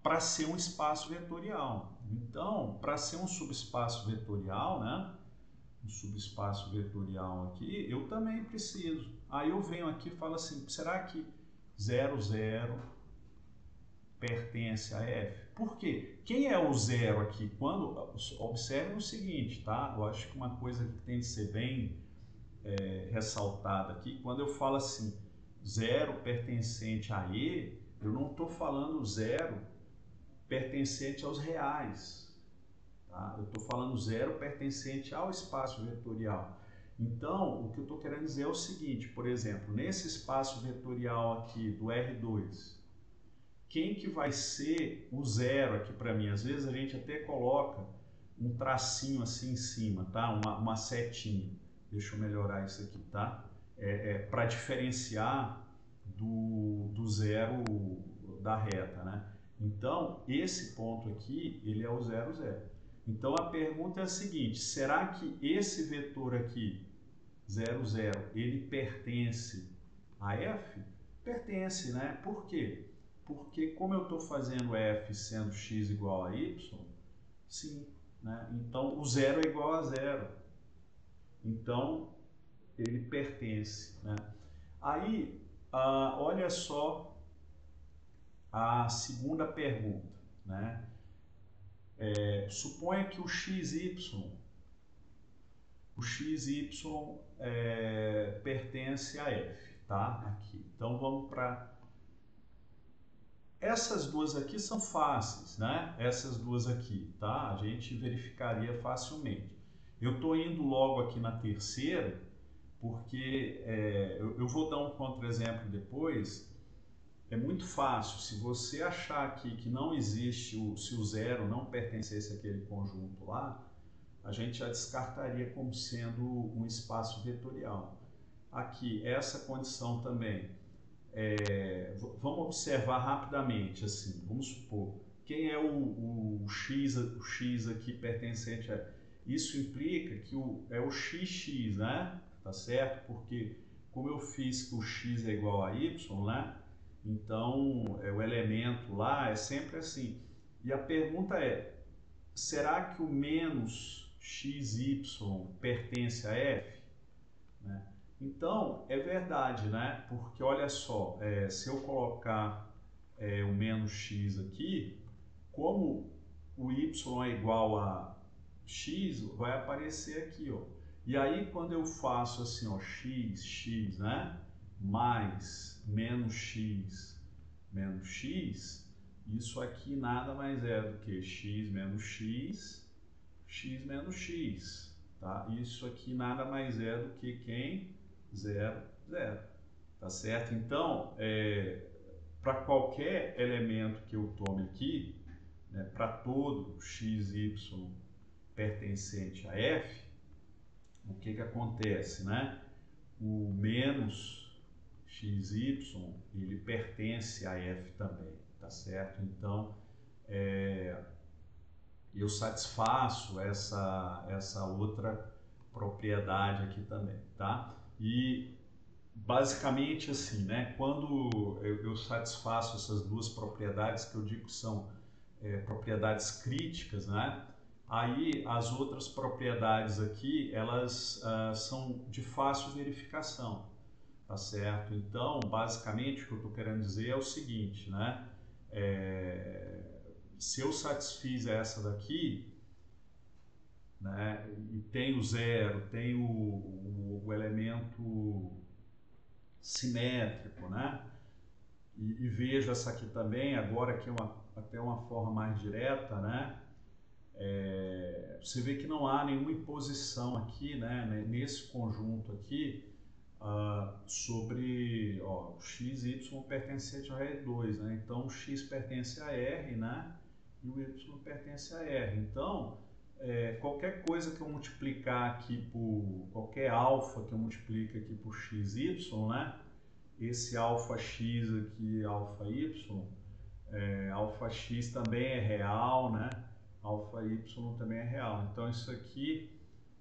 Para ser um espaço vetorial. Então, para ser um subespaço vetorial, né? Um subespaço vetorial aqui, eu também preciso. Aí eu venho aqui e falo assim, será que 0, 0 pertence a F? Por quê? Quem é o zero aqui? Observe o seguinte, tá? Eu acho que uma coisa que tem de ser bem ressaltada aqui, quando eu falo assim, zero pertencente a E, eu não estou falando zero pertencente aos reais, tá? Eu estou falando zero pertencente ao espaço vetorial. Então, o que eu estou querendo dizer é o seguinte, por exemplo, nesse espaço vetorial aqui do R2, quem que vai ser o zero aqui para mim? Às vezes a gente até coloca um tracinho assim em cima, tá? Uma setinha. Deixa eu melhorar isso aqui, tá? Para diferenciar do zero da reta, né? Então, esse ponto aqui, ele é o 0, 0. Então, a pergunta é a seguinte, será que esse vetor aqui, 0, 0, ele pertence a F? Pertence, né? Por quê? Porque como eu estou fazendo F sendo x igual a y, sim, né? Então, o 0 é igual a 0. Então, ele pertence, né? Aí, olha só a segunda pergunta, né? Suponha que o xy pertence a f, tá? Aqui. Então vamos para essas duas aqui são fáceis, né? Essas duas aqui, tá? A gente verificaria facilmente. Eu estou indo logo aqui na terceira, porque eu vou dar um contra-exemplo depois. É muito fácil. Se você achar aqui que não existe, se o zero não pertencesse àquele conjunto lá, a gente já descartaria como sendo um espaço vetorial. Aqui, essa condição também. Vamos observar rapidamente, assim, vamos supor, quem é o x aqui pertencente a... Isso implica que é o xx, né? Tá certo? Porque como eu fiz que o x é igual a y, né? Então, o elemento lá é sempre assim. E a pergunta é, será que o menos xy pertence a f? Né? Então, é verdade, né? Porque olha só, se eu colocar o menos x aqui, como o y é igual a x, vai aparecer aqui, ó. E aí, quando eu faço assim, ó, x, né? Mais menos x, isso aqui nada mais é do que x menos x, x menos x, tá? Isso aqui nada mais é do que quem? 0, 0, tá certo? Então, para qualquer elemento que eu tome aqui, né, para todo x, y pertencente a f, o que que acontece, né? O menos xy, ele pertence a f também, tá certo? Então, eu satisfaço essa outra propriedade aqui também, tá? E basicamente assim, né? Quando eu satisfaço essas duas propriedades que eu digo que são propriedades críticas, né? Aí as outras propriedades aqui, elas são de fácil verificação, tá certo? Então, basicamente, o que eu estou querendo dizer é o seguinte, né? Se eu satisfiz essa daqui, né? E tem o zero, tem o elemento simétrico, né? E vejo essa aqui também, agora aqui até uma forma mais direta, né? Você vê que não há nenhuma imposição aqui, né? Nesse conjunto aqui, sobre x e y pertencente a R2, né? Então o x pertence a R, né? E o y pertence a R. Então, qualquer coisa que eu multiplicar aqui por qualquer alfa que eu multiplique aqui por x, y, né? Esse alfa x aqui, alfa y, alfa x também é real, né? Alfa y também é real. Então isso aqui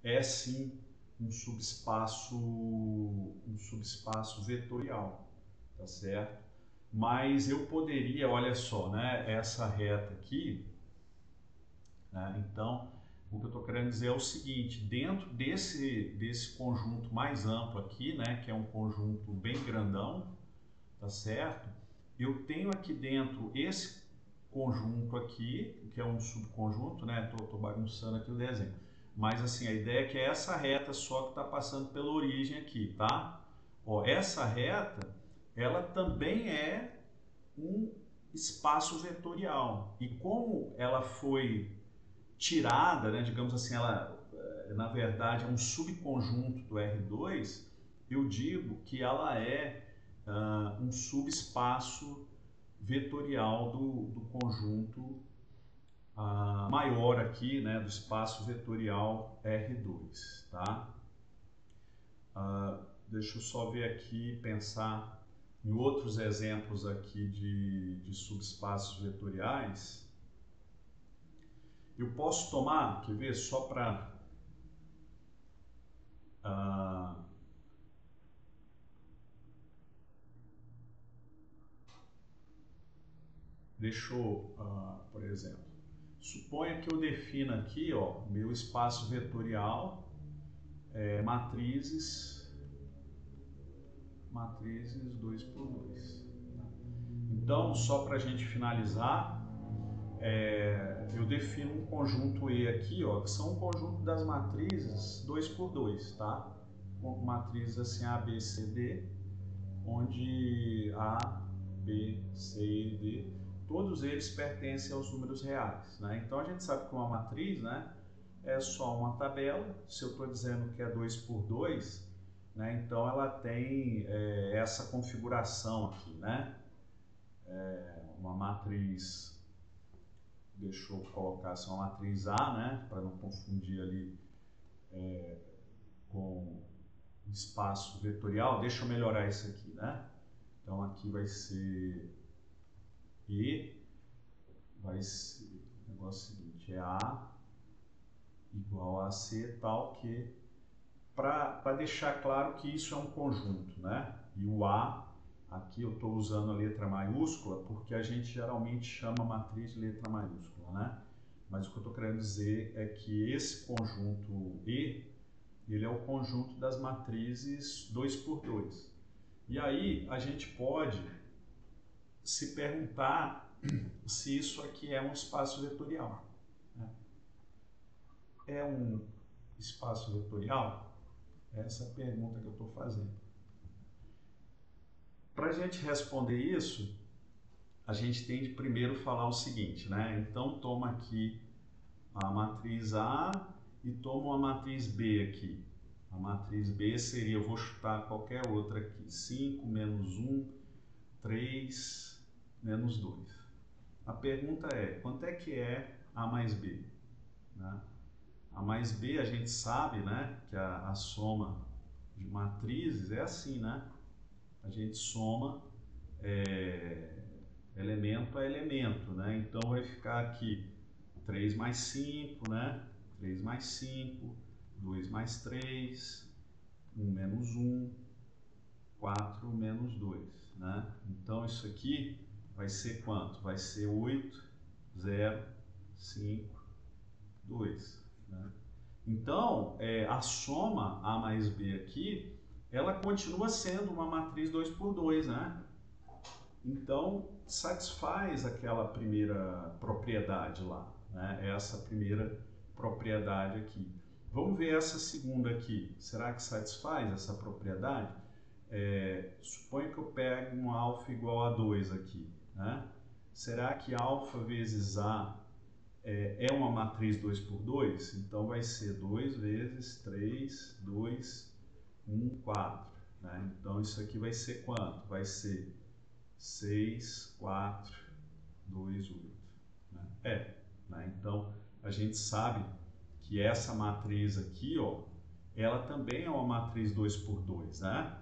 é sim um subespaço vetorial, tá certo? Mas eu poderia, olha só, né? Essa reta aqui, né? Então o que eu estou querendo dizer é o seguinte: dentro desse conjunto mais amplo aqui, né? Que é um conjunto bem grandão, tá certo? Eu tenho aqui dentro esse conjunto aqui, que é um subconjunto, né? Tô bagunçando aqui o desenho. Mas assim, a ideia é que é essa reta só que está passando pela origem aqui, tá? Ó, essa reta, ela também é um espaço vetorial. E como ela foi tirada, né, digamos assim, ela na verdade é um subconjunto do R2, eu digo que ela é um subespaço vetorial do conjunto maior aqui, né, do espaço vetorial R2, tá? Deixa eu só ver aqui, pensar em outros exemplos aqui de subespaços vetoriais. Eu posso tomar, quer ver, só para deixa eu, por exemplo, suponha que eu defina aqui, ó, meu espaço vetorial, matrizes 2 por 2. Então, só para a gente finalizar, eu defino um conjunto E aqui, ó, que são um conjunto das matrizes 2 por 2, tá? Matrizes assim A, B, C, D, onde A, B, C e D, todos eles pertencem aos números reais, né? Então a gente sabe que uma matriz, né, é só uma tabela. Se eu estou dizendo que é 2 por 2, né, então ela tem essa configuração aqui, né? Uma matriz, deixa eu colocar assim, uma matriz A, né, para não confundir ali com espaço vetorial. Deixa eu melhorar isso aqui, né? Então aqui vai ser E, vai ser o negócio seguinte, é A igual a C tal que, para deixar claro que isso é um conjunto, né? E o A, aqui eu estou usando a letra maiúscula porque a gente geralmente chama a matriz de letra maiúscula, né? Mas o que eu estou querendo dizer é que esse conjunto E, ele é o conjunto das matrizes 2 por 2. E aí a gente pode se perguntar se isso aqui é um espaço vetorial. É um espaço vetorial? Essa é a pergunta que eu estou fazendo. Para a gente responder isso, a gente tem de primeiro falar o seguinte, né? Então toma aqui a matriz A e toma uma matriz B aqui. A matriz B seria, eu vou chutar qualquer outra aqui, 5, menos 1, 3, menos 2. a pergunta é, quanto é que é A mais B? Né? A mais B, a gente sabe, né, que a soma de matrizes é assim, né? A gente soma elemento a elemento, né? Então vai ficar aqui 3 mais 5, né? 3 mais 5, 2 mais 3, 1 menos 1, 4 menos 2, né? Então isso aqui vai ser quanto? Vai ser 8, 0, 5, 2, né? Então, a soma A mais B aqui, ela continua sendo uma matriz 2 por 2, né? Então, satisfaz aquela primeira propriedade lá, né? Essa primeira propriedade aqui. Vamos ver essa segunda aqui. Será que satisfaz essa propriedade? Suponho que eu pegue um alfa igual a 2 aqui, né? Será que alfa vezes A é uma matriz 2 por 2? Então vai ser 2 vezes 3, 2, 1, 4. Né? Então isso aqui vai ser quanto? Vai ser 6, 4, 2, 8. Né? Né? Então a gente sabe que essa matriz aqui, ó, ela também é uma matriz 2 por 2, né?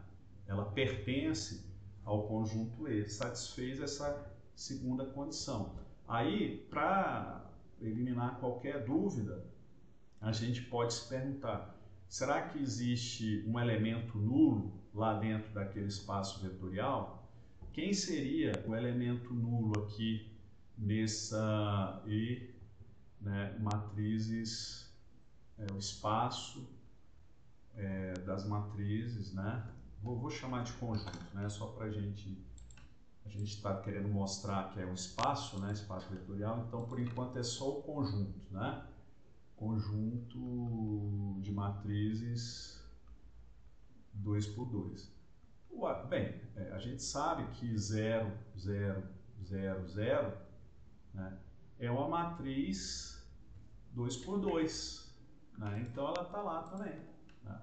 Ela pertence ao conjunto E, satisfez essa segunda condição. Aí, para eliminar qualquer dúvida, a gente pode se perguntar, será que existe um elemento nulo lá dentro daquele espaço vetorial? Quem seria o elemento nulo aqui nessa E, né, matrizes, o espaço das matrizes, né? Vou chamar de conjunto, né? Só para a gente está querendo mostrar que é um espaço, né? Espaço vetorial, então por enquanto é só o conjunto, né? Conjunto de matrizes 2 por 2. Bem, a gente sabe que 0, 0, 0, 0, né, é uma matriz 2 por 2, né? Então ela está lá também. Né?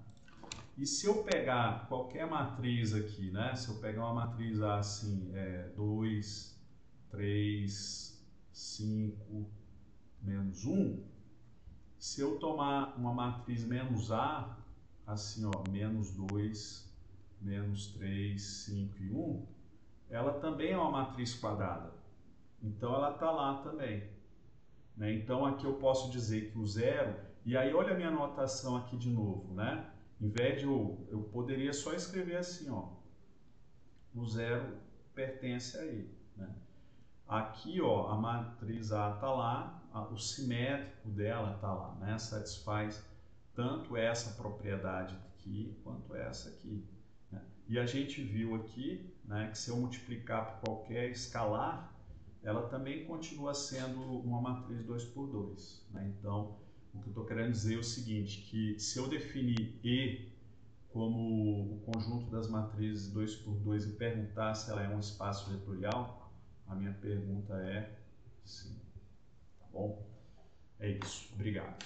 E se eu pegar qualquer matriz aqui, né? Se eu pegar uma matriz assim, 2, 3, 5, menos 1, se eu tomar uma matriz menos A, assim, ó, menos 2, menos 3, 5 e 1, ela também é uma matriz quadrada. Então ela está lá também. Né? Então aqui eu posso dizer que o zero, e aí olha a minha notação aqui de novo, né? Em vez de eu poderia só escrever assim, ó, o zero pertence a ele, né? Aqui, ó, a matriz A está lá, o simétrico dela está lá, né? Satisfaz tanto essa propriedade aqui quanto essa aqui. Né? E a gente viu aqui, né, que se eu multiplicar por qualquer escalar, ela também continua sendo uma matriz 2 por 2. Né? Então, o que eu estou querendo dizer é o seguinte, que se eu definir E como o conjunto das matrizes 2 por 2 e perguntar se ela é um espaço vetorial, a minha pergunta é sim. Tá bom? É isso. Obrigado.